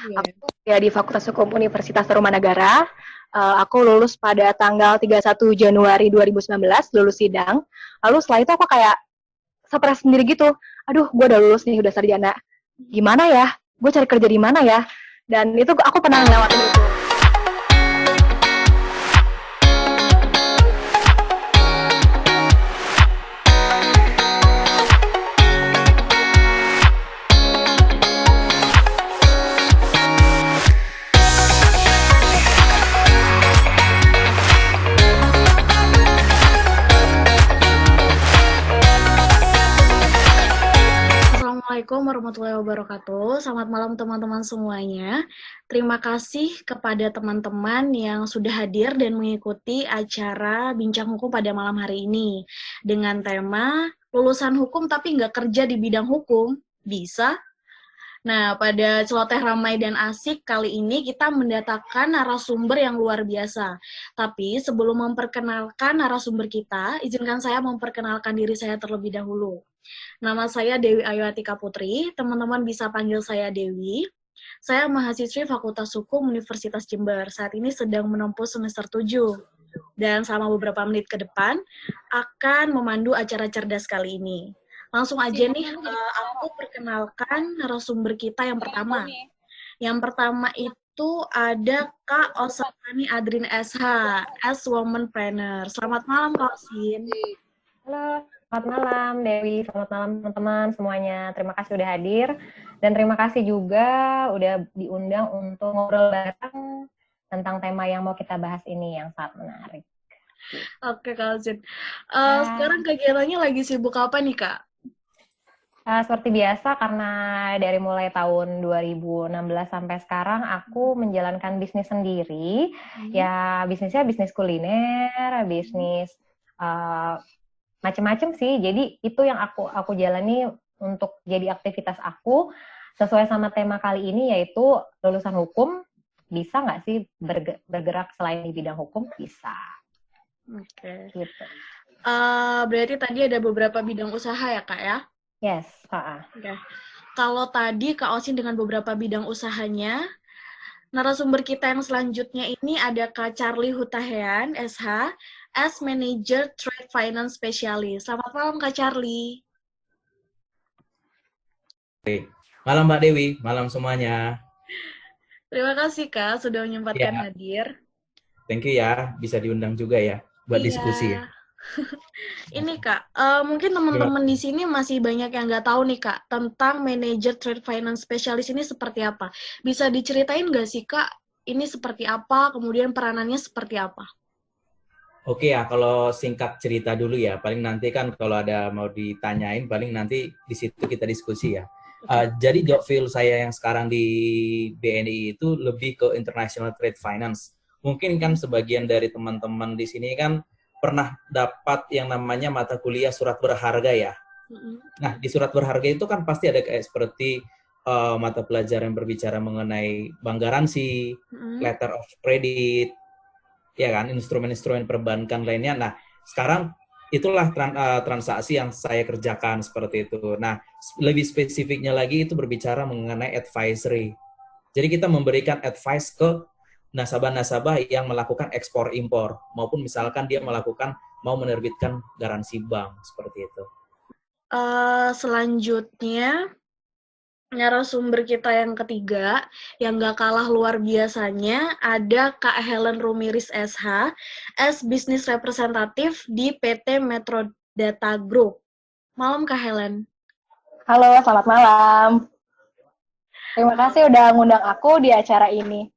Iya. Aku ya di Fakultas Hukum Universitas Tarumanagara. Aku lulus pada tanggal 31 Januari 2019, lulus sidang. Lalu setelah itu aku kayak stres sendiri gitu. Aduh, gue udah lulus nih, udah sarjana. Gimana ya? Gue cari kerja di mana ya? Dan itu aku pernah ngelewatin itu. Assalamualaikum warahmatullahi wabarakatuh. Selamat malam teman-teman semuanya. Terima kasih kepada teman-teman yang sudah hadir dan mengikuti acara Bincang Hukum pada malam hari ini. Dengan tema, lulusan hukum tapi nggak kerja di bidang hukum, bisa? Nah, pada celoteh ramai dan asik kali ini kita mendatangkan narasumber yang luar biasa. Tapi sebelum memperkenalkan narasumber kita, izinkan saya memperkenalkan diri saya terlebih dahulu. Nama saya Dewi Ayu Atika Putri, teman-teman bisa panggil saya Dewi. Saya mahasiswi Fakultas Hukum Universitas Jember. Saat ini sedang menempuh semester 7. Dan selama beberapa menit ke depan akan memandu acara cerdas kali ini. Langsung aja nih, aku perkenalkan narasumber kita yang pertama. Yang pertama itu ada Kak Osapani Adrin SH, as Woman Planner. Selamat malam Kak Osin. Halo, selamat malam Dewi, selamat malam teman-teman semuanya. Terima kasih udah hadir dan terima kasih juga udah diundang untuk ngobrol bareng tentang tema yang mau kita bahas ini yang sangat menarik. Oke Kak Osin. Sekarang kegiatannya lagi sibuk apa nih Kak? Seperti biasa, karena dari mulai tahun 2016 sampai sekarang aku menjalankan bisnis sendiri. Ya bisnisnya bisnis kuliner, bisnis macam-macam sih. Jadi itu yang aku jalani untuk jadi aktivitas aku sesuai sama tema kali ini, yaitu lulusan hukum bisa nggak sih bergerak selain di bidang hukum? Bisa. Oke. Gitu. Berarti tadi ada beberapa bidang usaha ya Kak ya? Yes. Oke. Kalau tadi Kak Osin dengan beberapa bidang usahanya, narasumber kita yang selanjutnya ini ada Kak Charlie Hutahean, SH, as Manager Trade Finance Specialist. Selamat malam Kak Charlie. Malam Mbak Dewi, malam semuanya. Terima kasih Kak sudah menyempatkan hadir. Thank you ya, bisa diundang juga ya buat diskusi ya. Ini Kak, mungkin teman-teman di sini masih banyak yang nggak tahu nih Kak tentang Manager Trade Finance Specialist ini seperti apa. Bisa diceritain nggak sih Kak, ini seperti apa, kemudian peranannya seperti apa? Oke ya, kalau singkat cerita dulu ya, paling nanti kan kalau ada mau ditanyain, paling nanti di situ kita diskusi ya. Jadi job field saya yang sekarang di BNI itu lebih ke International Trade Finance. Mungkin kan sebagian dari teman-teman di sini kan pernah dapat yang namanya mata kuliah surat berharga ya. Nah, di surat berharga itu kan pasti ada kayak seperti mata pelajaran yang berbicara mengenai bank garansi, letter of credit, ya kan, instrumen-instrumen perbankan lainnya. Nah, sekarang itulah transaksi yang saya kerjakan seperti itu. Nah, lebih spesifiknya lagi itu berbicara mengenai advisory. Jadi kita memberikan advice ke nasabah-nasabah yang melakukan ekspor-impor, maupun misalkan dia mau menerbitkan garansi bank, seperti itu. Selanjutnya, narasumber kita yang ketiga, yang gak kalah luar biasanya, ada Kak Helen Rumiris SH, as Business Representative di PT Metro Data Group. Malam Kak Helen. Halo, selamat malam. Terima kasih udah ngundang aku di acara ini.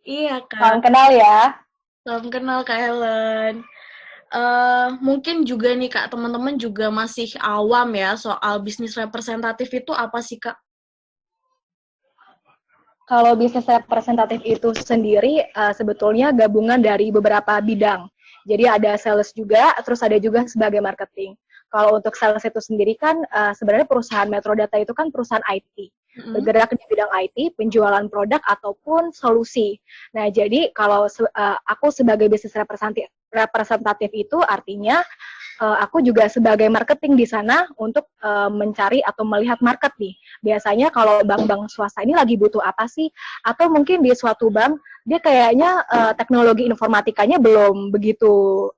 Iya Kak. Salam kenal ya. Salam kenal Kak Helen. Mungkin juga nih Kak, teman-teman juga masih awam ya soal bisnis representatif itu apa sih Kak? Kalau bisnis representatif itu sendiri sebetulnya gabungan dari beberapa bidang. Jadi ada sales juga, terus ada juga sebagai marketing. Kalau untuk sales itu sendiri kan sebenarnya perusahaan Metrodata itu kan perusahaan IT. Bergerak di bidang IT, penjualan produk ataupun solusi. Nah, jadi kalau aku sebagai bisnis representatif itu artinya aku juga sebagai marketing di sana untuk mencari atau melihat market nih. Biasanya kalau bank-bank swasta ini lagi butuh apa sih? Atau mungkin di suatu bank dia kayaknya teknologi informatikanya belum begitu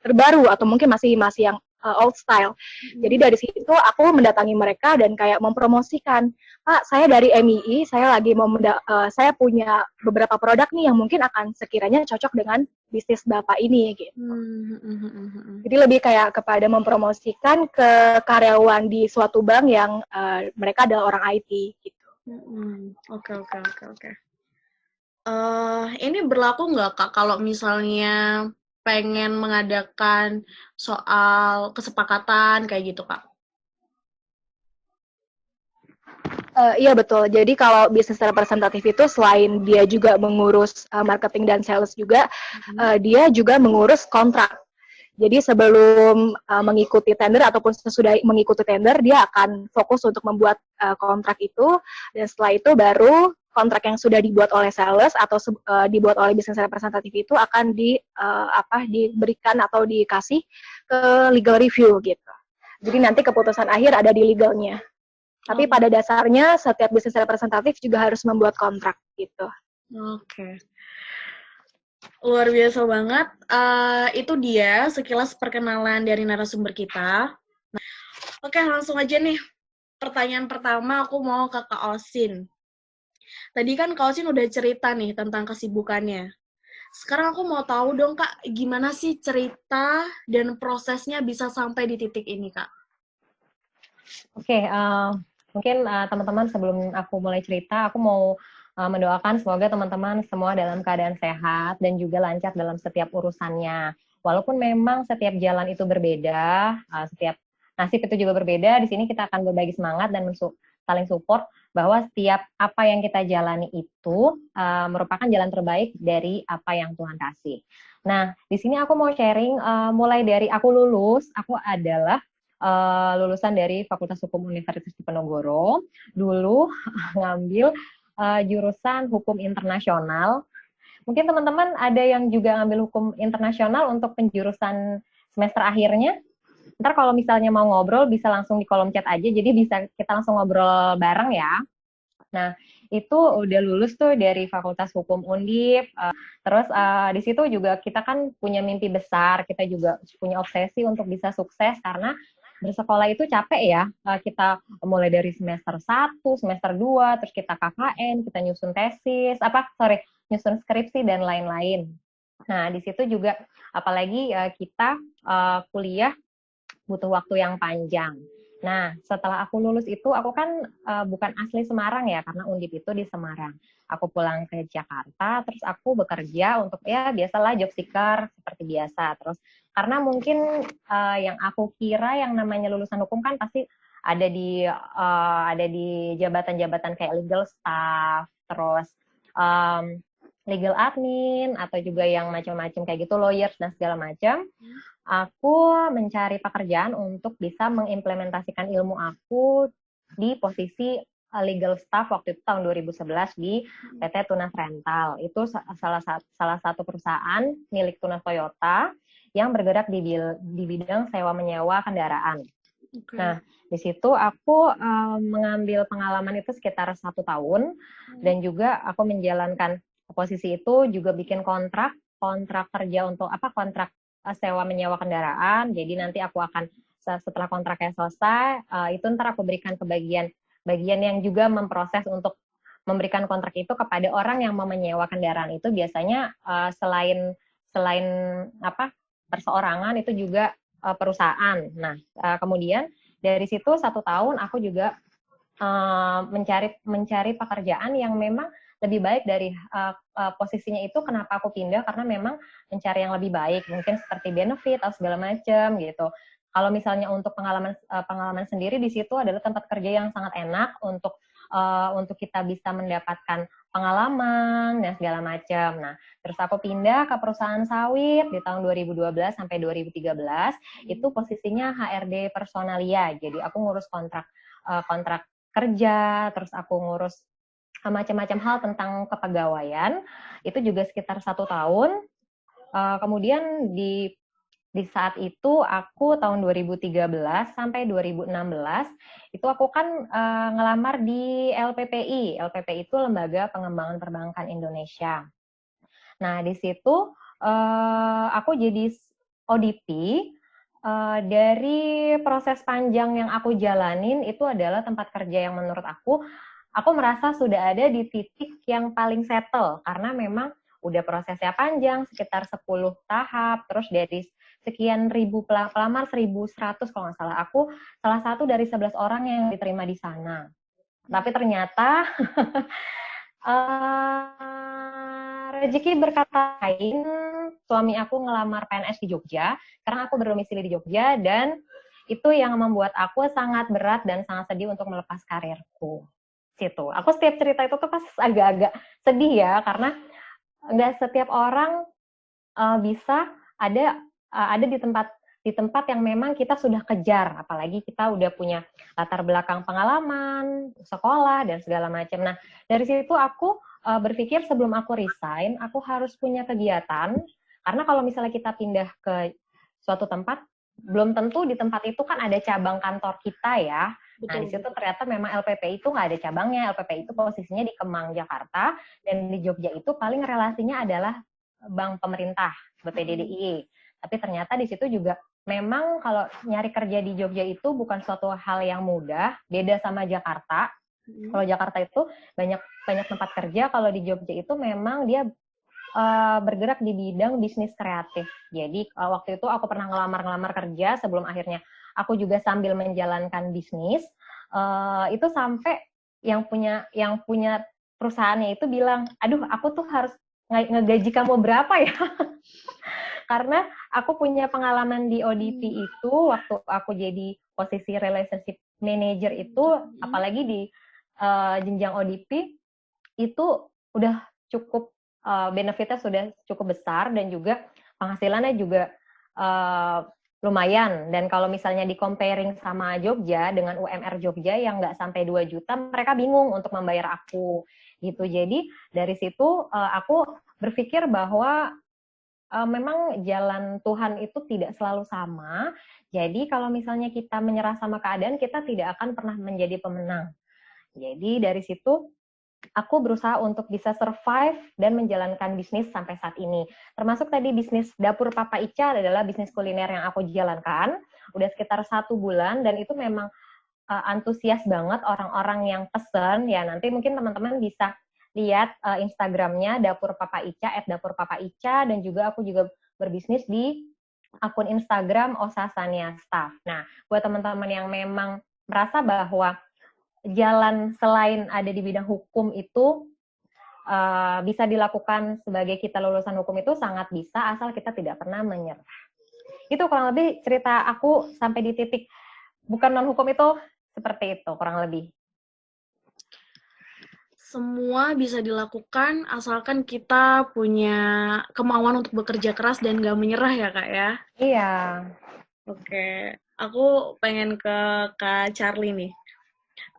terbaru atau mungkin masih yang old style. Jadi dari situ aku mendatangi mereka dan kayak mempromosikan, Pak, saya dari MII, saya lagi saya punya beberapa produk nih yang mungkin akan sekiranya cocok dengan bisnis Bapak ini gitu. Jadi lebih kayak kepada mempromosikan ke karyawan di suatu bank yang mereka adalah orang IT gitu. Oke. Ini berlaku nggak Kak kalau misalnya pengen mengadakan soal kesepakatan kayak gitu Kak? Iya betul. Jadi kalau bisnis representatif itu selain dia juga mengurus marketing dan sales juga, dia juga mengurus kontrak. Jadi sebelum mengikuti tender ataupun sesudah mengikuti tender, dia akan fokus untuk membuat kontrak itu, dan setelah itu baru kontrak yang sudah dibuat oleh sales atau dibuat oleh bisnis representatif itu akan diberikan atau dikasih ke legal review gitu. Jadi nanti keputusan akhir ada di legalnya. Tapi pada dasarnya setiap bisnis representatif juga harus membuat kontrak gitu. Oke. Luar biasa banget. Itu dia sekilas perkenalan dari narasumber kita. Oke, langsung aja nih. Pertanyaan pertama aku mau ke Kak Osin. Tadi kan Kak Osin udah cerita nih tentang kesibukannya. Sekarang aku mau tahu dong Kak, gimana sih cerita dan prosesnya bisa sampai di titik ini Kak? Oke, mungkin teman-teman sebelum aku mulai cerita, aku mau mendoakan semoga teman-teman semua dalam keadaan sehat dan juga lancar dalam setiap urusannya. Walaupun memang setiap jalan itu berbeda, setiap nasib itu juga berbeda, di sini kita akan berbagi semangat dan saling support bahwa setiap apa yang kita jalani itu merupakan jalan terbaik dari apa yang Tuhan kasih. Nah, di sini aku mau sharing mulai dari aku lulus, aku adalah lulusan dari Fakultas Hukum Universitas Diponegoro. Dulu ngambil jurusan Hukum Internasional. Mungkin teman-teman ada yang juga ngambil Hukum Internasional untuk penjurusan semester akhirnya. Ntar kalau misalnya mau ngobrol bisa langsung di kolom chat aja, jadi bisa kita langsung ngobrol bareng ya. Nah, itu udah lulus tuh dari Fakultas Hukum Undip. Terus di situ juga kita kan punya mimpi besar, kita juga punya obsesi untuk bisa sukses karena bersekolah itu capek ya. Kita mulai dari semester 1, semester 2, terus kita KKN, kita nyusun tesis, nyusun skripsi dan lain-lain. Nah, di situ juga apalagi kita kuliah butuh waktu yang panjang. Nah, setelah aku lulus itu, aku kan bukan asli Semarang ya, karena Undip itu di Semarang. Aku pulang ke Jakarta, terus aku bekerja untuk ya biasalah job seeker seperti biasa. Terus karena mungkin yang aku kira yang namanya lulusan hukum kan pasti ada di jabatan-jabatan kayak legal staff, terus legal admin atau juga yang macam-macam kayak gitu, lawyers dan segala macam. Aku mencari pekerjaan untuk bisa mengimplementasikan ilmu aku di posisi legal staff waktu itu tahun 2011 di PT Tunas Rental. Itu salah satu perusahaan milik Tunas Toyota yang bergerak di bidang sewa menyewa kendaraan. Okay. Nah, di situ aku mengambil pengalaman itu sekitar 1 tahun dan juga aku menjalankan posisi itu juga bikin kontrak kerja untuk kontrak sewa menyewa kendaraan. Jadi nanti aku akan setelah kontraknya selesai itu ntar aku berikan ke bagian yang juga memproses untuk memberikan kontrak itu kepada orang yang mau menyewa kendaraan itu. Biasanya selain perseorangan itu juga perusahaan. Nah, kemudian dari situ 1 tahun aku juga mencari pekerjaan yang memang lebih baik dari posisinya itu. Kenapa aku pindah? Karena memang mencari yang lebih baik, mungkin seperti benefit atau segala macam gitu. Kalau misalnya untuk pengalaman sendiri di situ adalah tempat kerja yang sangat enak untuk kita bisa mendapatkan pengalaman dan segala macam. Nah, terus aku pindah ke perusahaan sawit di tahun 2012 sampai 2013. Itu posisinya HRD personalia. Jadi aku ngurus kontrak kerja, terus aku ngurus macam-macam hal tentang kepegawaian. Itu juga sekitar 1 tahun. Kemudian di di saat itu aku tahun 2013 sampai 2016 itu aku kan ngelamar di LPPI. LPPI itu Lembaga Pengembangan Perbankan Indonesia. Nah, di situ aku jadi ODP. Dari proses panjang yang aku jalanin itu adalah tempat kerja yang menurut aku merasa sudah ada di titik yang paling settle, karena memang udah prosesnya panjang, sekitar 10 tahap, terus dari sekian ribu pelamar, 1.100 kalau nggak salah, aku salah satu dari 11 orang yang diterima di sana. Tapi ternyata rezeki berkata lain, suami aku ngelamar PNS di Jogja, karena aku berdomisili di Jogja, dan itu yang membuat aku sangat berat dan sangat sedih untuk melepas karirku. Situ. Aku setiap cerita itu tuh pas agak-agak sedih ya, karena nggak setiap orang bisa ada di tempat yang memang kita sudah kejar, apalagi kita udah punya latar belakang pengalaman, sekolah, dan segala macam. Nah, dari situ aku berpikir sebelum aku resign, aku harus punya kegiatan, karena kalau misalnya kita pindah ke suatu tempat, belum tentu di tempat itu kan ada cabang kantor kita ya. Betul. Nah, di situ ternyata memang LPP itu nggak ada cabangnya. LPP itu posisinya di Kemang, Jakarta, dan di Jogja itu paling relasinya adalah bank pemerintah, BPDDIE. Tapi ternyata di situ juga memang kalau nyari kerja di Jogja itu bukan suatu hal yang mudah, beda sama Jakarta. Kalau Jakarta itu banyak tempat kerja, kalau di Jogja itu memang dia bergerak di bidang bisnis kreatif. Jadi waktu itu aku pernah ngelamar kerja sebelum akhirnya aku juga sambil menjalankan bisnis. Itu sampai yang punya perusahaannya itu bilang, aduh aku tuh harus ngegaji kamu berapa ya? Karena aku punya pengalaman di ODP itu waktu aku jadi posisi relationship manager itu, apalagi di jenjang ODP itu udah cukup benefitnya sudah cukup besar, dan juga penghasilannya juga lumayan. Dan kalau misalnya di comparing sama Jogja dengan UMR Jogja yang nggak sampai 2 juta, mereka bingung untuk membayar aku gitu. Jadi dari situ aku berpikir bahwa memang jalan Tuhan itu tidak selalu sama. Jadi kalau misalnya kita menyerah sama keadaan, kita tidak akan pernah menjadi pemenang. Jadi dari situ aku berusaha untuk bisa survive dan menjalankan bisnis sampai saat ini. Termasuk tadi bisnis Dapur Papa Ica adalah bisnis kuliner yang aku jalankan. Udah sekitar 1 bulan, dan itu memang antusias banget orang-orang yang pesen. Ya nanti mungkin teman-teman bisa lihat Instagramnya Dapur Papa Ica, @dapurpapaica, dan juga aku juga berbisnis di akun Instagram Osasania Staff. Nah, buat teman-teman yang memang merasa bahwa jalan selain ada di bidang hukum itu bisa dilakukan sebagai kita lulusan hukum itu sangat bisa, asal kita tidak pernah menyerah. Itu kurang lebih cerita aku sampai di titik bukan non-hukum itu seperti itu kurang lebih. Semua bisa dilakukan asalkan kita punya kemauan untuk bekerja keras dan gak menyerah ya Kak ya? Iya. Oke, aku pengen ke Kak Charlie nih.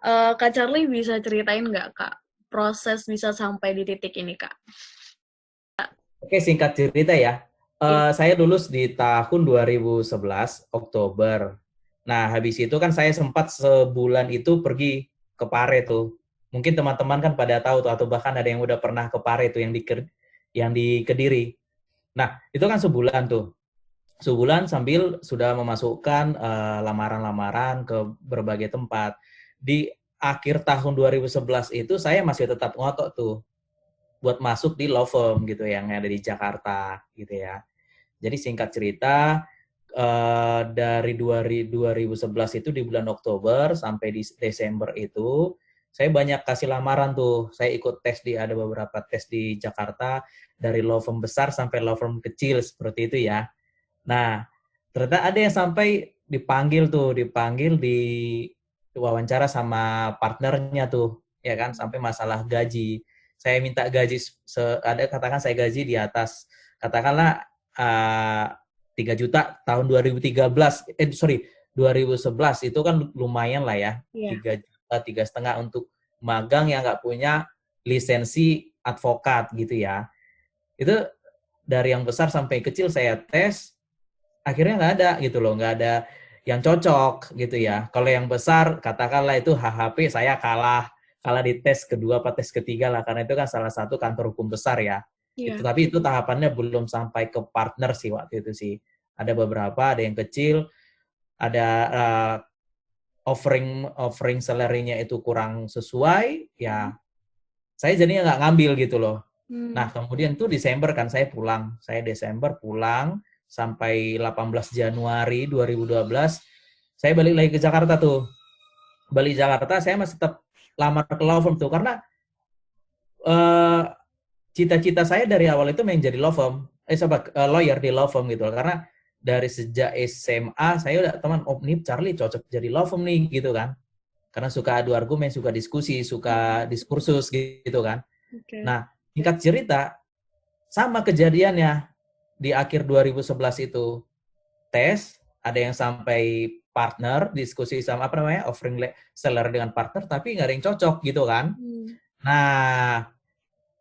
Kak Charlie bisa ceritain nggak Kak proses bisa sampai di titik ini Kak? Oke, singkat cerita ya. Saya lulus di tahun 2011, Oktober. Nah, habis itu kan saya sempat sebulan itu pergi ke Pare tuh. Mungkin teman-teman kan pada tahu tuh, atau bahkan ada yang udah pernah ke Pare tuh, yang di Kediri. Nah, itu kan sebulan tuh. Sebulan sambil sudah memasukkan lamaran-lamaran ke berbagai tempat. Di akhir tahun 2011 itu saya masih tetap ngotot tuh buat masuk di law firm gitu yang ada di Jakarta gitu ya. Jadi singkat cerita, dari 2011 itu di bulan Oktober sampai di Desember itu saya banyak kasih lamaran tuh. Saya ikut tes ada beberapa tes di Jakarta, dari law firm besar sampai law firm kecil seperti itu ya. Nah, ternyata ada yang sampai dipanggil di wawancara sama partnernya tuh, ya kan, sampai masalah gaji. Saya minta gaji katakan saya gaji di atas katakanlah 3 juta tahun 2011 2011 itu kan lumayan lah ya. 3 juta 3,5 untuk magang yang nggak punya lisensi advokat gitu ya. Itu dari yang besar sampai kecil saya tes, akhirnya nggak ada gitu loh, nggak ada yang cocok gitu ya. Kalau yang besar, katakanlah itu HHP, saya kalah di tes kedua apa tes ketiga lah, karena itu kan salah satu kantor hukum besar ya. Itu, Iya. tapi itu tahapannya belum sampai ke partner sih waktu itu sih. Ada beberapa, ada yang kecil, ada offering salary-nya itu kurang sesuai, ya saya jadinya nggak ngambil gitu loh. Nah, kemudian tuh Desember kan saya pulang. Saya Desember pulang sampai 18 Januari 2012. Saya balik lagi ke Jakarta tuh. Balik Jakarta, saya masih tetap lamar ke law firm tuh. Karena cita-cita saya dari awal itu main jadi law firm. Lawyer di law firm gitu. Karena dari sejak SMA, saya udah teman, oh nih Charlie cocok jadi law firm nih gitu kan. Karena suka adu argumen, suka diskusi, suka diskursus gitu kan. Okay. Nah, singkat cerita, sama kejadiannya di akhir 2011 itu. Tes, ada yang sampai partner, diskusi sama offering seller dengan partner, tapi nggak ada yang cocok gitu kan. Nah,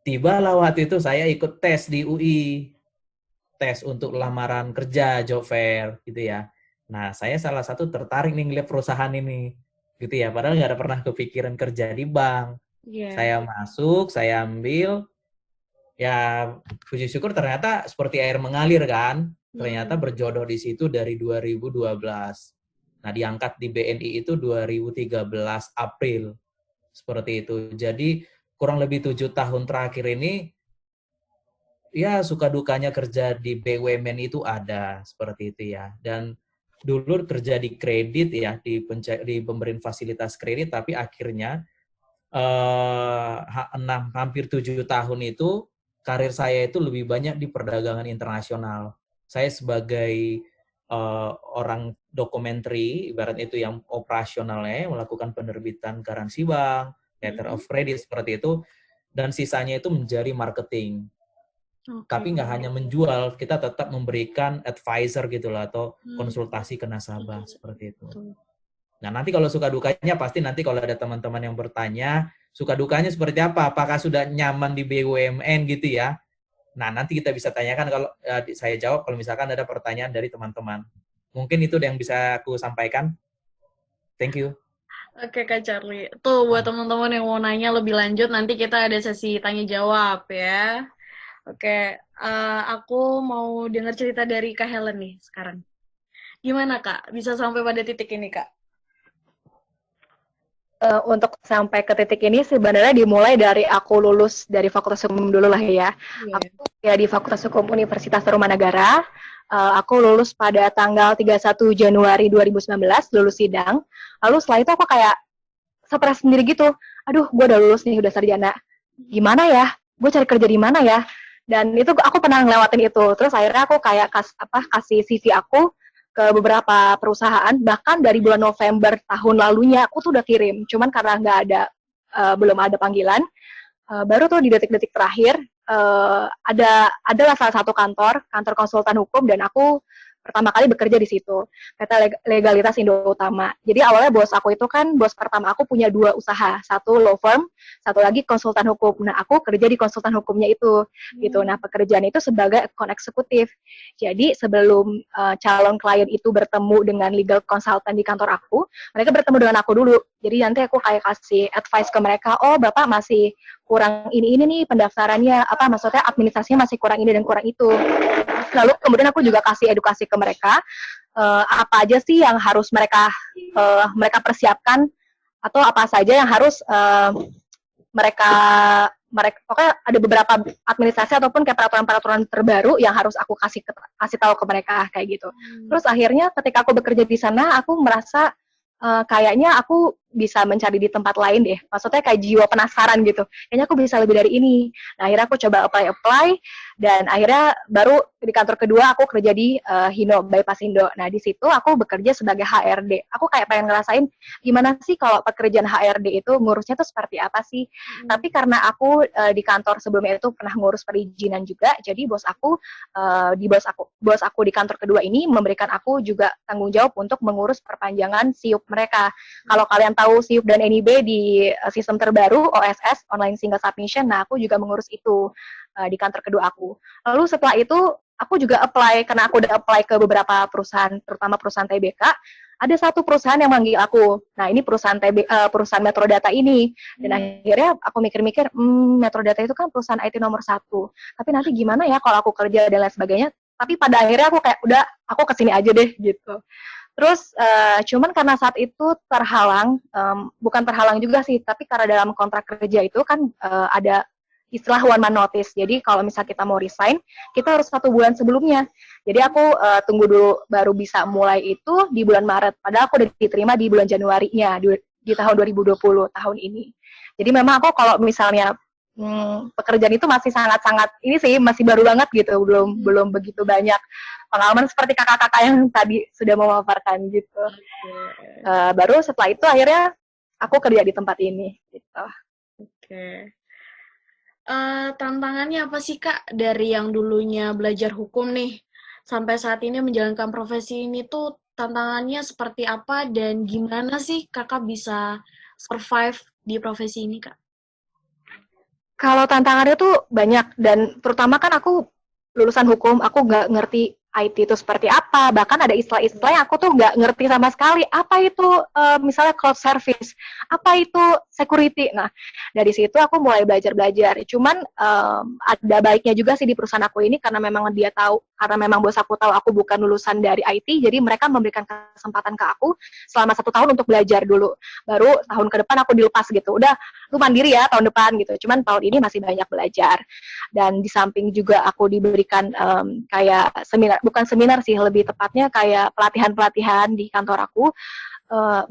tibalah waktu itu saya ikut tes di UI. Tes untuk lamaran kerja, job fair gitu ya. Nah, saya salah satu tertarik nih ngeliat perusahaan ini. Gitu ya, padahal nggak ada pernah kepikiran kerja di bank. Yeah. Saya masuk, saya ambil, ya puji syukur ternyata seperti air mengalir kan. Ternyata berjodoh di situ dari 2012. Nah, diangkat di BNI itu 2013 April. Seperti itu. Jadi kurang lebih 7 tahun terakhir ini, ya suka dukanya kerja di BUMN itu ada. Seperti itu ya. Dan dulu kerja di kredit ya, di pemberian fasilitas kredit, tapi akhirnya hampir 7 tahun itu karir saya itu lebih banyak di perdagangan internasional. Saya sebagai orang dokumenter, ibarat itu yang operasionalnya, melakukan penerbitan garansi bank, letter of credit seperti itu, dan sisanya itu menjadi marketing. Okay. Tapi nggak hanya menjual, kita tetap memberikan advisor gitu lah, atau konsultasi ke nasabah seperti itu. Nah, nanti kalau suka dukanya, pasti nanti kalau ada teman-teman yang bertanya, suka dukanya seperti apa? Apakah sudah nyaman di BUMN gitu ya? Nah, nanti kita bisa tanyakan kalau saya jawab kalau misalkan ada pertanyaan dari teman-teman. Mungkin itu yang bisa aku sampaikan. Thank you. Oke, Kak Charlie. Tuh, buat teman-teman yang mau nanya lebih lanjut, nanti kita ada sesi tanya-jawab ya. Oke, aku mau dengar cerita dari Kak Helen nih sekarang. Gimana, Kak? Bisa sampai pada titik ini, Kak? Untuk sampai ke titik ini sebenarnya dimulai dari aku lulus dari Fakultas Hukum dulu lah ya. Yeah. Aku ya di Fakultas Hukum Universitas Tarumanagara. Aku lulus pada tanggal 31 Januari 2019, lulus sidang. Lalu setelah itu aku kayak stres sendiri gitu. Aduh, gue udah lulus nih, udah sarjana. Gimana ya? Gue cari kerja di mana ya? Dan itu aku pernah ngelewatin itu. Terus akhirnya aku kayak kasih CV aku ke beberapa perusahaan, bahkan dari bulan November tahun lalunya aku tuh udah kirim, cuman karena belum ada panggilan, baru tuh di detik-detik terakhir adalah salah satu kantor konsultan hukum, dan aku pertama kali bekerja di situ, PT Legalitas Indo Utama. Jadi awalnya bos aku itu kan, bos pertama aku punya 2 usaha, satu law firm, satu lagi konsultan hukum. Nah, aku kerja di konsultan hukumnya itu, gitu. Nah, pekerjaan itu sebagai account eksekutif. Jadi sebelum calon klien itu bertemu dengan legal consultant di kantor aku, mereka bertemu dengan aku dulu. Jadi nanti aku kayak kasih advice ke mereka, oh Bapak masih kurang ini nih pendaftarannya, maksudnya administrasinya masih kurang ini dan kurang itu. Lalu kemudian aku juga kasih edukasi ke mereka, apa aja sih yang harus mereka persiapkan, atau apa saja yang harus mereka pokoknya ada beberapa administrasi ataupun kayak peraturan-peraturan terbaru yang harus aku kasih tahu ke mereka kayak gitu. Terus akhirnya ketika aku bekerja di sana, aku merasa kayaknya aku bisa mencari di tempat lain deh. Maksudnya kayak jiwa penasaran gitu. Kayaknya aku bisa lebih dari ini. Nah, akhirnya aku coba apply, dan akhirnya baru di kantor kedua aku kerja di Hino, Bypass Indo. Nah, di situ aku bekerja sebagai HRD. Aku kayak pengen ngerasain gimana sih kalau pekerjaan HRD itu ngurusnya tuh seperti apa sih. Tapi karena aku di kantor sebelumnya itu pernah ngurus perizinan juga, jadi bos aku di kantor kedua ini memberikan aku juga tanggung jawab untuk mengurus perpanjangan SIUP mereka. Kalau kalian tahu SIUP dan NIB di sistem terbaru OSS, Online Single Submission, nah aku juga mengurus itu di kantor kedua aku. Lalu setelah itu aku juga apply, karena aku udah apply ke beberapa perusahaan, terutama perusahaan TBK, ada satu perusahaan yang manggil aku. Nah, ini perusahaan Metrodata ini. Dan akhirnya aku mikir-mikir, Metrodata itu kan perusahaan IT nomor 1. Tapi nanti gimana ya kalau aku kerja dan lain sebagainya. Tapi pada akhirnya aku kayak, udah, aku kesini aja deh, gitu. Terus, cuman karena saat itu terhalang, bukan terhalang juga sih, tapi karena dalam kontrak kerja itu kan ada istilah one man notice. Jadi kalau misalnya kita mau resign, kita harus 1 bulan sebelumnya. Jadi aku tunggu dulu baru bisa mulai itu di bulan Maret. Padahal aku udah diterima di bulan Januarinya di tahun 2020 tahun ini. Jadi memang aku kalau misalnya pekerjaan itu masih sangat-sangat ini sih masih baru banget gitu, belum begitu banyak pengalaman seperti kakak-kakak yang tadi sudah memaparkan gitu. Baru setelah itu akhirnya aku kerja di tempat ini gitu. Oke. Tantangannya apa sih Kak dari yang dulunya belajar hukum nih sampai saat ini menjalankan profesi ini tuh tantangannya seperti apa dan gimana sih Kakak bisa survive di profesi ini Kak? Kalau tantangannya tuh banyak dan terutama kan aku lulusan hukum, aku nggak ngerti IT itu seperti apa, bahkan ada istilah-istilah yang aku tuh nggak ngerti sama sekali. Apa itu misalnya cloud service, apa itu security. Nah, dari situ aku mulai belajar-belajar. Cuman ada baiknya juga sih di perusahaan aku ini karena memang dia tahu, karena memang bos aku tahu aku bukan lulusan dari IT, jadi mereka memberikan kesempatan ke aku selama 1 tahun untuk belajar dulu. Baru tahun ke depan aku dilepas gitu. Udah, lu mandiri ya tahun depan gitu. Cuman tahun ini masih banyak belajar. Dan di samping juga aku diberikan kayak seminar, bukan seminar sih, lebih tepatnya kayak pelatihan-pelatihan di kantor aku,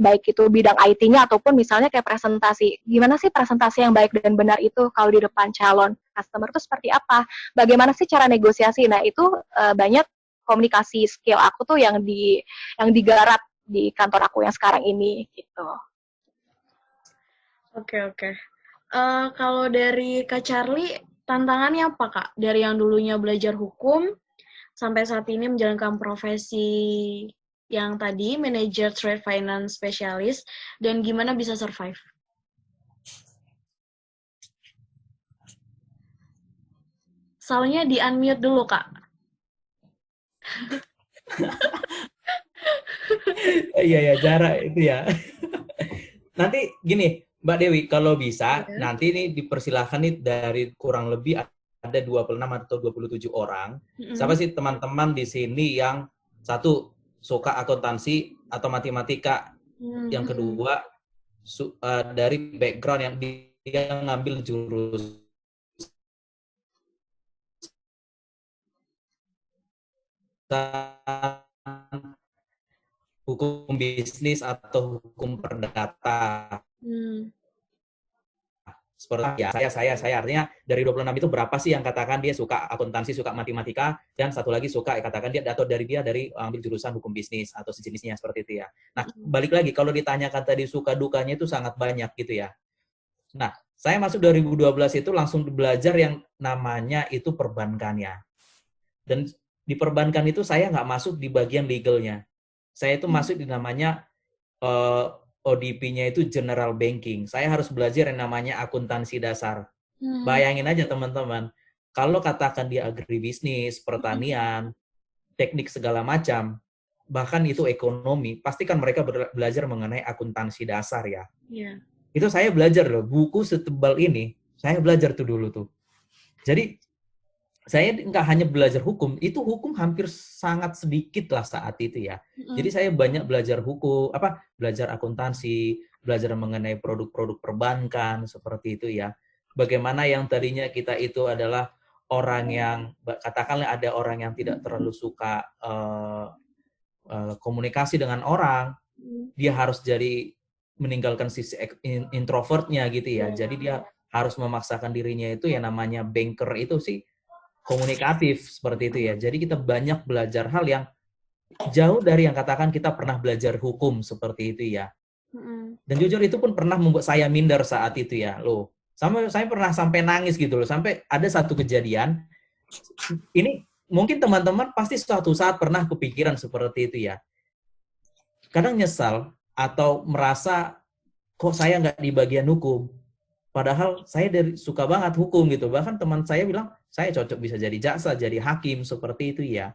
baik itu bidang IT-nya ataupun misalnya kayak presentasi. Gimana sih presentasi yang baik dan benar itu kalau di depan calon customer itu seperti apa? Bagaimana sih cara negosiasi? Nah, itu banyak komunikasi skill aku tuh yang digarap di kantor aku yang sekarang ini gitu. Oke. Kalau dari Kak Charlie, tantangannya apa Kak? Dari yang dulunya belajar hukum sampai saat ini menjalankan profesi yang tadi, manager trade finance specialist, dan gimana bisa survive? Soalnya di-unmute dulu, Kak. Iya, jarak itu ya. Nanti gini, Mbak Dewi, kalau bisa, nanti nih dipersilahkan nih dari kurang lebih ada 26 atau 27 orang. Siapa sih teman-teman di sini yang satu, suka akuntansi atau matematika, yang kedua, dari background yang dia ngambil jurusan hukum bisnis atau hukum perdata. Seperti ya, saya artinya dari 26 itu berapa sih yang katakan dia suka akuntansi, suka matematika, dan satu lagi suka katakan dia atau dari ambil jurusan hukum bisnis atau sejenisnya seperti itu ya. Nah, balik lagi kalau ditanyakan tadi suka dukanya itu sangat banyak gitu ya. Nah, saya masuk 2012 itu langsung belajar yang namanya itu perbankannya. Dan di perbankan itu saya nggak masuk di bagian legalnya. Saya itu masuk di namanya ODP-nya itu General Banking. Saya harus belajar yang namanya akuntansi dasar. Bayangin aja teman-teman, kalau katakan dia agribisnis, pertanian, teknik segala macam, bahkan itu ekonomi, pasti kan mereka belajar mengenai akuntansi dasar ya. Yeah. Itu saya belajar loh, buku setebal ini, saya belajar tuh dulu tuh. Jadi saya nggak hanya belajar hukum, itu hukum hampir sangat sedikit lah saat itu ya. Jadi saya banyak belajar hukum, belajar akuntansi, belajar mengenai produk-produk perbankan seperti itu ya. Bagaimana yang tadinya kita itu adalah orang yang katakanlah ada orang yang tidak terlalu suka komunikasi dengan orang, dia harus jadi meninggalkan sisi introvertnya gitu ya. Jadi dia harus memaksakan dirinya itu ya namanya banker itu sih komunikatif seperti itu ya. Jadi kita banyak belajar hal yang jauh dari yang katakan kita pernah belajar hukum seperti itu ya. Dan jujur itu pun pernah membuat saya minder saat itu ya. Loh, saya pernah sampai nangis gitu loh. Sampai ada satu kejadian, ini mungkin teman-teman pasti suatu saat pernah kepikiran seperti itu ya. Kadang nyesal atau merasa kok saya nggak di bagian hukum. Padahal saya suka banget hukum gitu. Bahkan teman saya bilang, saya cocok bisa jadi jaksa, jadi hakim, seperti itu ya.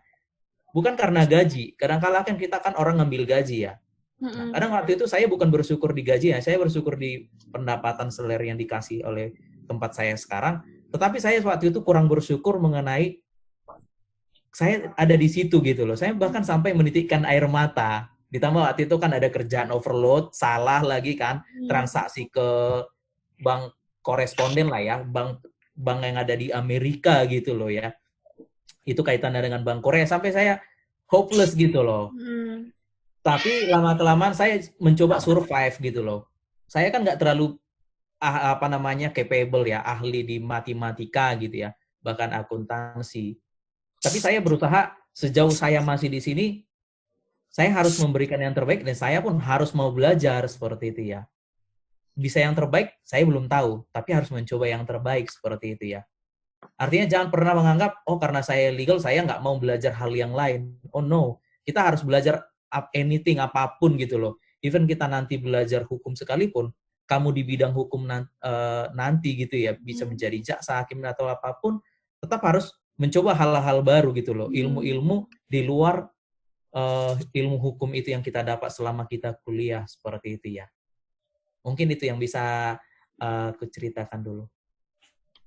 Bukan karena gaji. Kadang-kala kan kita kan orang ngambil gaji ya. Nah, kadang waktu itu saya bukan bersyukur di gaji ya, saya bersyukur di pendapatan salary yang dikasih oleh tempat saya sekarang. Tetapi saya waktu itu kurang bersyukur mengenai saya ada di situ gitu loh. Saya bahkan sampai menitikkan air mata. Ditambah waktu itu kan ada kerjaan overload, salah lagi kan, transaksi ke bank koresponden lah ya, bank yang ada di Amerika gitu loh ya. Itu kaitannya dengan bank Korea, sampai saya hopeless gitu loh. Tapi lama-kelamaan saya mencoba survive gitu loh. Saya kan nggak terlalu capable ya, ahli di matematika gitu ya, bahkan akuntansi. Tapi saya berusaha sejauh saya masih di sini, saya harus memberikan yang terbaik dan saya pun harus mau belajar seperti itu ya. Bisa yang terbaik, saya belum tahu, tapi harus mencoba yang terbaik seperti itu ya. Artinya jangan pernah menganggap, oh karena saya legal, saya nggak mau belajar hal yang lain. Oh no, kita harus belajar anything, apapun gitu loh. Even kita nanti belajar hukum sekalipun, kamu di bidang hukum nanti gitu ya, bisa menjadi jaksa, hakim atau apapun, tetap harus mencoba hal-hal baru gitu loh. Ilmu-ilmu di luar ilmu hukum itu yang kita dapat selama kita kuliah, seperti itu ya. Mungkin itu yang bisa aku ceritakan dulu.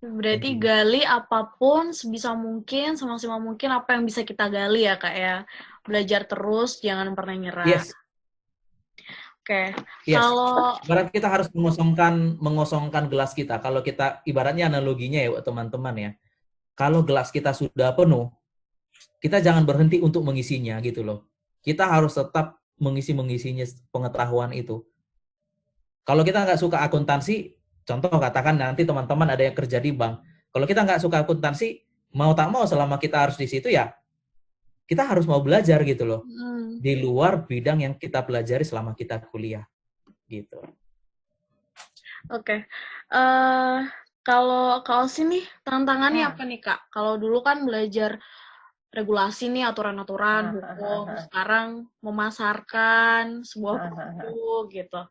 Berarti gali apapun sebisa mungkin, semaksimal mungkin apa yang bisa kita gali ya Kak ya. Belajar terus, jangan pernah nyerah. Yes. Oke. Yes. Kalau ibarat kita harus mengosongkan gelas kita. Kalau kita ibaratnya analoginya ya teman-teman ya. Kalau gelas kita sudah penuh, kita jangan berhenti untuk mengisinya gitu loh. Kita harus tetap mengisinya pengetahuan itu. Kalau kita nggak suka akuntansi, contoh katakan nanti teman-teman ada yang kerja di bank. Kalau kita nggak suka akuntansi, mau tak mau selama kita harus di situ ya, kita harus mau belajar gitu loh. Di luar bidang yang kita pelajari selama kita kuliah. Gitu. Oke. Kalau sini tantangannya apa nih Kak? Kalau dulu kan belajar regulasi nih, aturan-aturan hukum, sekarang memasarkan sebuah buku gitu.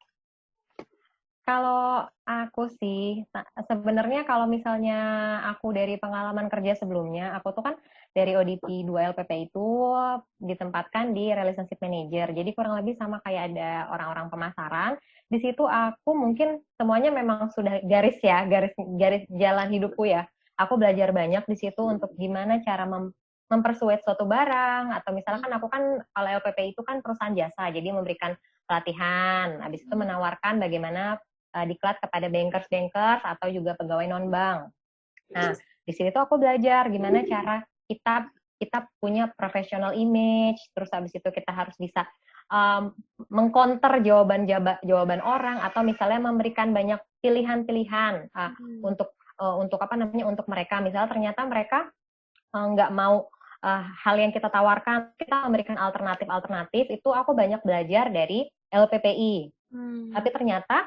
Kalau aku sih, sebenarnya kalau misalnya aku dari pengalaman kerja sebelumnya, aku tuh kan dari ODP 2 LPP itu ditempatkan di relationship manager. Jadi kurang lebih sama kayak ada orang-orang pemasaran. Di situ aku mungkin semuanya memang sudah garis jalan hidupku ya. Aku belajar banyak di situ untuk gimana cara mempersuade suatu barang, atau misalkan aku kan kalau LPP itu kan perusahaan jasa, jadi memberikan pelatihan, habis itu menawarkan bagaimana diklat kepada bankers atau juga pegawai non-bank. Nah, di sini tuh aku belajar gimana cara kita punya professional image, terus habis itu kita harus bisa mengcounter jawaban orang, atau misalnya memberikan banyak pilihan-pilihan untuk apa namanya, untuk mereka. Misalnya ternyata mereka nggak mau hal yang kita tawarkan, kita memberikan alternatif, itu aku banyak belajar dari LPPI. Tapi ternyata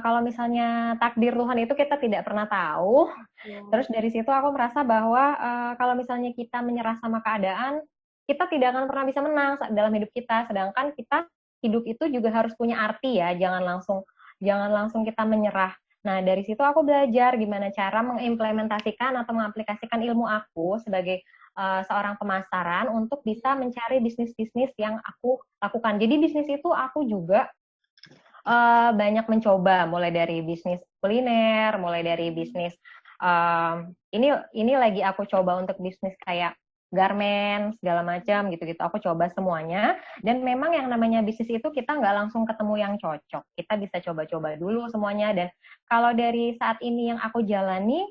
kalau misalnya takdir Tuhan itu kita tidak pernah tahu. Terus dari situ aku merasa bahwa kalau misalnya kita menyerah sama keadaan, kita tidak akan pernah bisa menang dalam hidup kita. Sedangkan kita hidup itu juga harus punya arti ya, jangan langsung kita menyerah. Nah, dari situ aku belajar gimana cara mengimplementasikan atau mengaplikasikan ilmu aku sebagai seorang pemasaran untuk bisa mencari bisnis-bisnis yang aku lakukan. Jadi bisnis itu aku juga banyak mencoba, mulai dari bisnis kuliner, mulai dari bisnis ini lagi aku coba untuk bisnis kayak garment segala macam gitu-gitu, aku coba semuanya. Dan memang yang namanya bisnis itu kita nggak langsung ketemu yang cocok, kita bisa coba-coba dulu semuanya. Dan kalau dari saat ini yang aku jalani,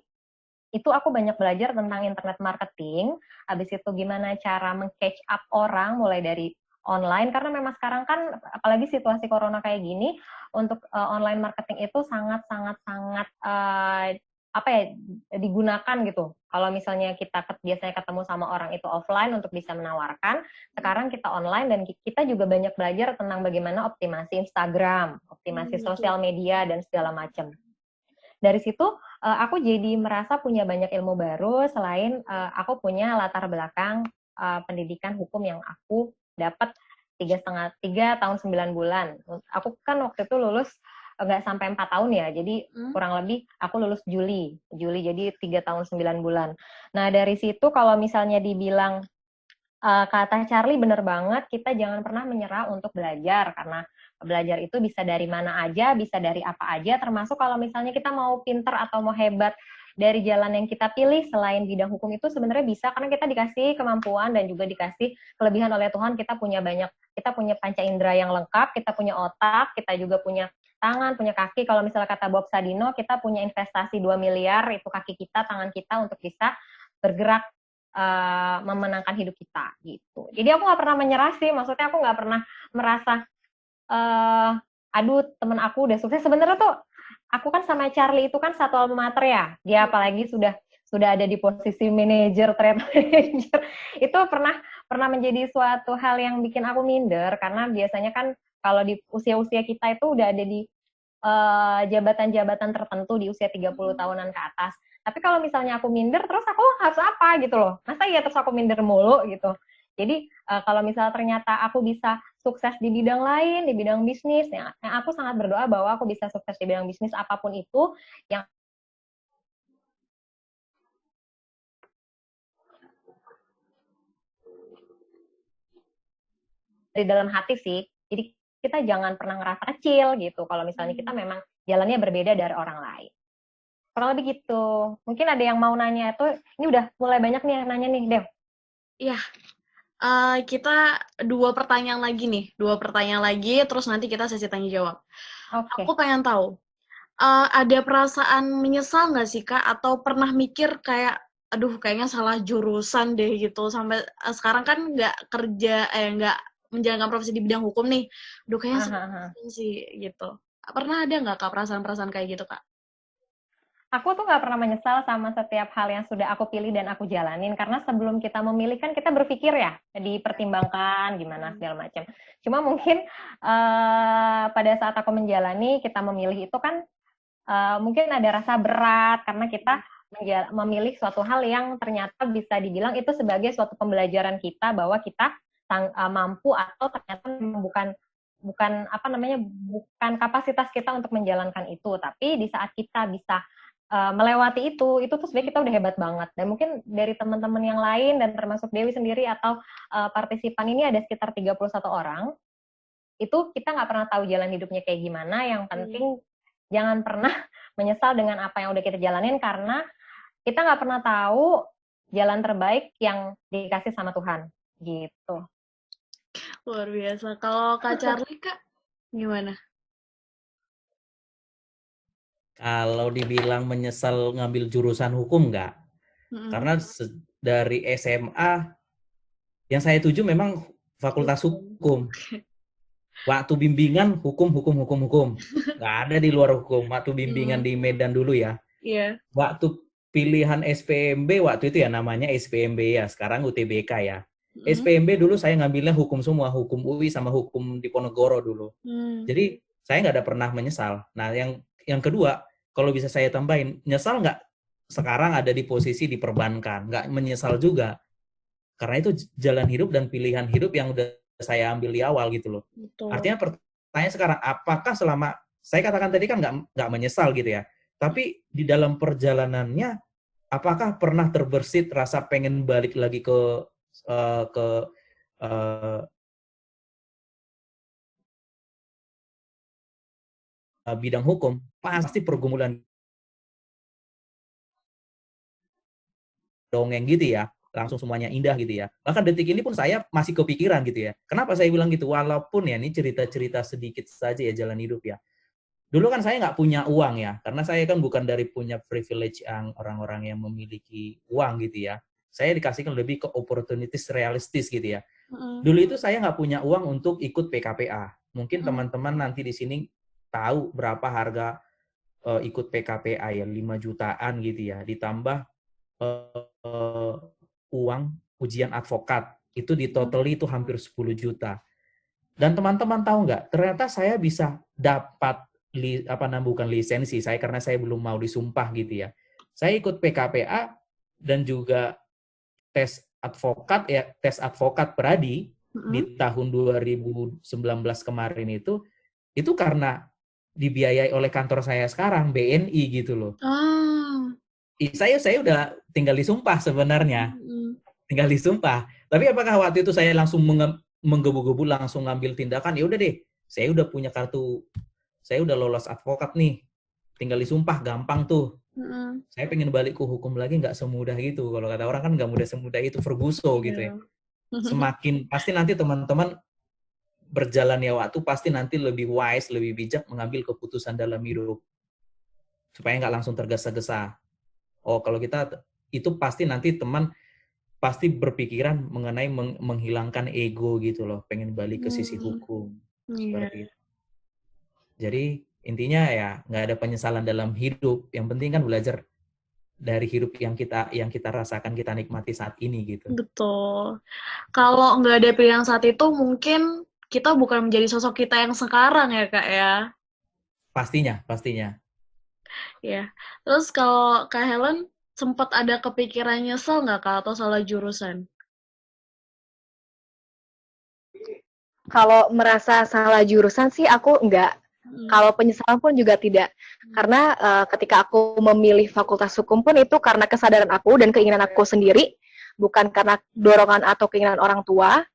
itu aku banyak belajar tentang internet marketing, habis itu gimana cara meng-catch up orang mulai dari online, karena memang sekarang kan apalagi situasi corona kayak gini, untuk online marketing itu sangat digunakan gitu. Kalau misalnya kita biasanya ketemu sama orang itu offline untuk bisa menawarkan, sekarang kita online dan kita juga banyak belajar tentang bagaimana optimasi Instagram, optimasi sosial media dan segala macam. Dari situ aku jadi merasa punya banyak ilmu baru, selain aku punya latar belakang pendidikan hukum yang aku dapat 3 tahun 9 bulan. Aku kan waktu itu lulus nggak sampai 4 tahun ya, jadi kurang lebih aku lulus Juli, jadi 3 tahun 9 bulan. Nah dari situ kalau misalnya dibilang kata Charlie bener banget, kita jangan pernah menyerah untuk belajar, karena belajar itu bisa dari mana aja, bisa dari apa aja, termasuk kalau misalnya kita mau pinter atau mau hebat dari jalan yang kita pilih selain bidang hukum itu sebenarnya bisa, karena kita dikasih kemampuan dan juga dikasih kelebihan oleh Tuhan, kita punya panca indera yang lengkap, kita punya otak, kita juga punya tangan, punya kaki. Kalau misalnya kata Bob Sadino, kita punya investasi 2 miliar, itu kaki kita, tangan kita untuk bisa bergerak memenangkan hidup kita gitu. Jadi aku nggak pernah menyerah sih, maksudnya aku nggak pernah merasa aduh temen aku udah sukses. Sebenarnya tuh aku kan sama Charlie itu kan satu alma mater ya, dia apalagi sudah ada di posisi manajer, trade manager, itu pernah menjadi suatu hal yang bikin aku minder, karena biasanya kan kalau di usia-usia kita itu udah ada di jabatan-jabatan tertentu di usia 30 tahunan ke atas. Tapi kalau misalnya aku minder, terus aku harus apa gitu loh. Masa iya terus aku minder mulu gitu. Jadi kalau misalnya ternyata aku bisa sukses di bidang lain, di bidang bisnis, yang aku sangat berdoa bahwa aku bisa sukses di bidang bisnis apapun itu, yang dari dalam hati sih. Jadi kita jangan pernah ngerasa kecil gitu kalau misalnya kita memang jalannya berbeda dari orang lain. Kurang lebih gitu. Mungkin ada yang mau nanya itu, ini udah mulai banyak nih yang nanya nih, Dev. Iya, kita 2 pertanyaan lagi, terus nanti kita sesi tanya jawab. Oke. Aku pengen tahu, ada perasaan menyesal nggak sih Kak? Atau pernah mikir kayak, aduh kayaknya salah jurusan deh gitu, sampai sekarang kan nggak menjalankan profesi di bidang hukum nih, aduh kayaknya salah sih gitu. Pernah ada nggak Kak perasaan-perasaan kayak gitu Kak? Aku tuh nggak pernah menyesal sama setiap hal yang sudah aku pilih dan aku jalanin, karena sebelum kita memilih kan kita berpikir ya, dipertimbangkan gimana segala macam. Cuma mungkin pada saat aku menjalani, kita memilih itu kan mungkin ada rasa berat, karena kita memilih suatu hal yang ternyata bisa dibilang itu sebagai suatu pembelajaran kita bahwa kita mampu, atau ternyata bukan kapasitas kita untuk menjalankan itu. Tapi di saat kita bisa melewati itu tuh sebenarnya kita udah hebat banget. Dan mungkin dari teman-teman yang lain dan termasuk Dewi sendiri atau partisipan ini ada sekitar 31 orang, itu kita nggak pernah tahu jalan hidupnya kayak gimana. Yang penting jangan pernah menyesal dengan apa yang udah kita jalanin, karena kita nggak pernah tahu jalan terbaik yang dikasih sama Tuhan gitu. Luar biasa. Kalau Kak Charlie Kak gimana? Kalau dibilang menyesal ngambil jurusan hukum enggak? Karena dari SMA yang saya tuju memang fakultas hukum. Waktu bimbingan hukum. Nggak ada di luar hukum. Waktu bimbingan di Medan dulu ya. Iya. Waktu pilihan SPMB waktu itu ya namanya SPMB ya. Sekarang UTBK ya. SPMB dulu saya ngambilnya hukum semua. Hukum UI sama hukum Diponegoro dulu. Jadi saya nggak ada pernah menyesal. Nah yang kedua, kalau bisa saya tambahin, nyesal nggak sekarang ada di posisi di perbankan? Nggak menyesal juga. Karena itu jalan hidup dan pilihan hidup yang udah saya ambil di awal gitu loh. Betul. Artinya pertanyaan sekarang, apakah selama, saya katakan tadi kan nggak menyesal gitu ya, tapi di dalam perjalanannya, apakah pernah terbersit rasa pengen balik lagi ke bidang hukum? Pasti pergumulan dongeng gitu ya, langsung semuanya indah gitu ya. Bahkan detik ini pun saya masih kepikiran gitu ya. Kenapa saya bilang gitu? Walaupun ya ini cerita-cerita sedikit saja ya jalan hidup ya. Dulu kan saya nggak punya uang ya, karena saya kan bukan dari punya privilege yang orang-orang yang memiliki uang gitu ya. Saya dikasihkan lebih ke opportunities realistis gitu ya. Dulu itu saya nggak punya uang untuk ikut PKPA. Mungkin teman-teman nanti di sini tahu berapa harga ikut PKPA ya, 5 jutaan gitu ya. Ditambah uang ujian advokat, itu di total itu hampir 10 juta. Dan teman-teman tahu nggak, ternyata saya bisa dapat bukan lisensi, karena saya belum mau disumpah gitu ya. Saya ikut PKPA dan juga tes advokat Peradi di tahun 2019 kemarin itu karena dibiayai oleh kantor saya sekarang, BNI gitu loh. Oh. Saya udah tinggal disumpah sebenarnya, tinggal disumpah. Tapi apakah waktu itu saya langsung menggebu-gebu langsung ngambil tindakan? Ya udah deh, saya udah punya kartu, saya udah lolos advokat nih, tinggal disumpah, gampang tuh. Saya pengen balik ke hukum lagi nggak semudah gitu. Kalau kata orang kan nggak mudah semudah itu, Ferguson gitu ya. Semakin pasti nanti teman-teman berjalannya waktu pasti nanti lebih wise, lebih bijak mengambil keputusan dalam hidup supaya nggak langsung tergesa-gesa. Oh, kalau kita itu pasti nanti teman pasti berpikiran mengenai menghilangkan ego gitu loh, pengen balik ke sisi hukum. Seperti itu. Jadi intinya ya nggak ada penyesalan dalam hidup, yang penting kan belajar dari hidup yang kita rasakan, kita nikmati saat ini gitu. Betul. Kalau nggak ada pilihan saat itu, mungkin kita bukan menjadi sosok kita yang sekarang ya, Kak, ya? Pastinya. Ya. Terus kalau Kak Helen, sempat ada kepikiran nyesel nggak, Kak, atau salah jurusan? Kalau merasa salah jurusan sih aku enggak. Kalau penyesalan pun juga tidak. Karena ketika aku memilih fakultas hukum pun itu karena kesadaran aku dan keinginan aku sendiri, bukan karena dorongan atau keinginan orang tua.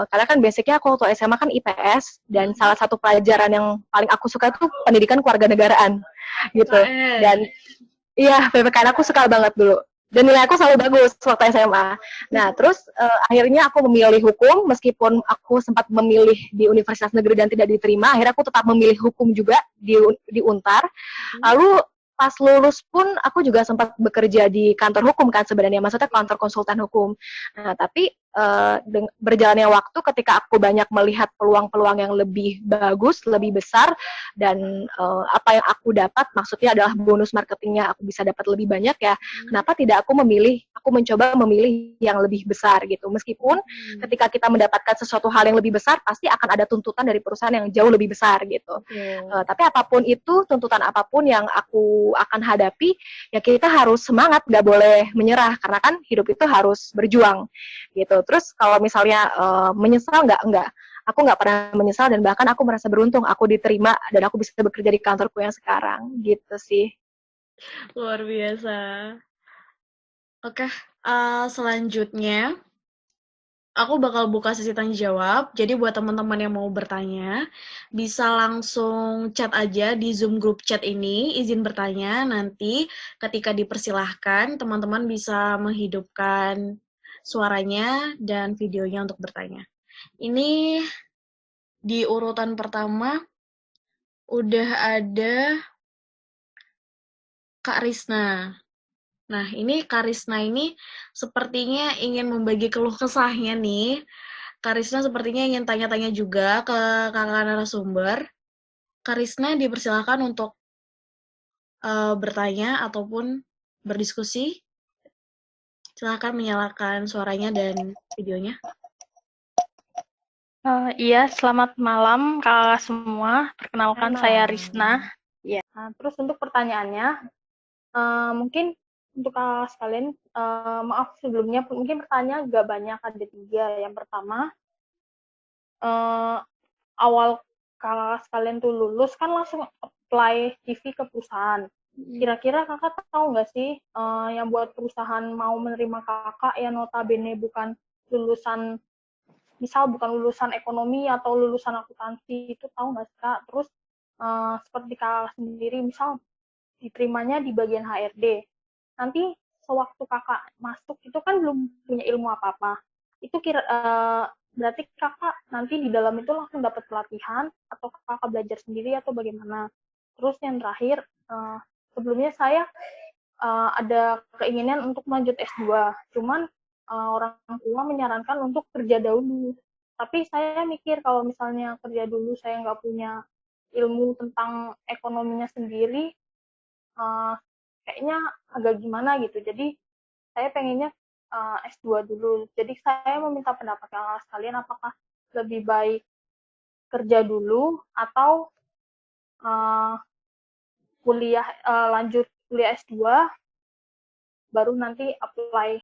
Karena kan basicnya aku waktu SMA kan IPS, dan salah satu pelajaran yang paling aku suka itu pendidikan kewarganegaraan gitu. Dan iya, PPKN aku suka banget dulu. Dan nilai aku selalu bagus waktu SMA. Nah, terus akhirnya aku memilih hukum, meskipun aku sempat memilih di universitas negeri dan tidak diterima, akhirnya aku tetap memilih hukum juga di Untar. Lalu pas lulus pun aku juga sempat bekerja di kantor hukum kan sebenarnya, maksudnya kantor konsultan hukum. Nah, tapi berjalannya waktu ketika aku banyak melihat peluang-peluang yang lebih bagus, lebih besar, dan apa yang aku dapat, maksudnya adalah bonus marketingnya aku bisa dapat lebih banyak ya, kenapa tidak aku mencoba memilih yang lebih besar gitu. Meskipun ketika kita mendapatkan sesuatu hal yang lebih besar, pasti akan ada tuntutan dari perusahaan yang jauh lebih besar gitu. Tapi apapun itu, tuntutan apapun yang aku akan hadapi, ya kita harus semangat, nggak boleh menyerah, karena kan hidup itu harus berjuang gitu. Terus kalau misalnya menyesal, enggak. Aku nggak pernah menyesal, dan bahkan aku merasa beruntung aku diterima dan aku bisa bekerja di kantorku yang sekarang gitu sih. Luar biasa. Oke, selanjutnya aku bakal buka sesi tanya jawab. Jadi buat teman-teman yang mau bertanya, bisa langsung chat aja di Zoom group chat ini, izin bertanya. Nanti ketika dipersilahkan, teman-teman bisa menghidupkan suaranya dan videonya untuk bertanya. Ini di urutan pertama udah ada Kak Risna. Nah, ini Kak Risna ini sepertinya ingin membagi keluh kesahnya nih. Kak Risna sepertinya ingin tanya-tanya juga ke kakak narasumber. Kak Risna dipersilakan untuk bertanya ataupun berdiskusi. Silakan menyalakan suaranya dan videonya. Iya, selamat malam kakak semua. Perkenalkan saya Risna. Ya. Nah, terus untuk pertanyaannya, mungkin untuk kakak sekalian, maaf sebelumnya mungkin pertanyaan agak banyak, ada 3. Yang pertama, awal kakak sekalian tuh lulus kan langsung apply CV ke perusahaan. Kira-kira kakak tahu nggak sih yang buat perusahaan mau menerima kakak yang notabene bukan lulusan, misal bukan lulusan ekonomi atau lulusan akuntansi, itu tahu nggak sih Kak? Terus seperti Kakak sendiri, misal diterimanya di bagian HRD, nanti sewaktu Kakak masuk itu kan belum punya ilmu apa-apa. Itu berarti Kakak nanti di dalam itu langsung dapat pelatihan, atau Kakak belajar sendiri atau bagaimana? Terus yang terakhir, sebelumnya saya ada keinginan untuk lanjut S2, cuman orang tua menyarankan untuk kerja dahulu. Tapi saya mikir kalau misalnya kerja dulu saya nggak punya ilmu tentang ekonominya sendiri, kayaknya agak gimana gitu. Jadi saya pengennya S2 dulu. Jadi saya meminta pendapat kakak sekalian, apakah lebih baik kerja dulu atau lanjut kuliah S2 baru nanti apply